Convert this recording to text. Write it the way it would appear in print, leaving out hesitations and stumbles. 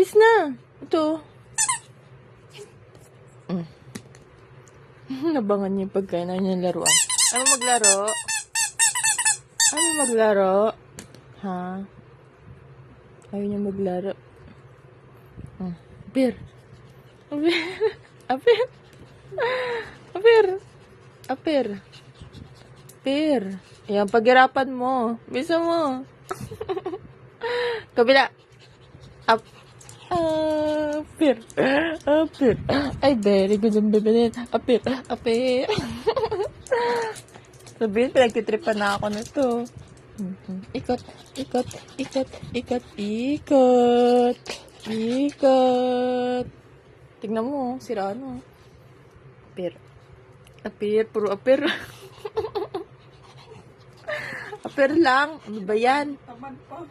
Bis na. Ito. Nabangan niya yung pagkain na niya laruan. Ano maglaro? Ano maglaro? Ha? Ayaw niya maglaro. Apir. Apir. Apir. Apir. Apir. Apir. Ayan, paghirapan mo. Bisa mo. Kabila. Up. Apir. Apir. Ay, very good ang bebe na yan. Apir. Apir. Sabihin, pinagtitripan na ako nito. Ikot. Ikot. Ikot. Ikot. Ikot. Ikot. Tignan mo, sira ano. Apir. Apir. Puro apir. Apir lang. Ano ba yan? Tamad pa.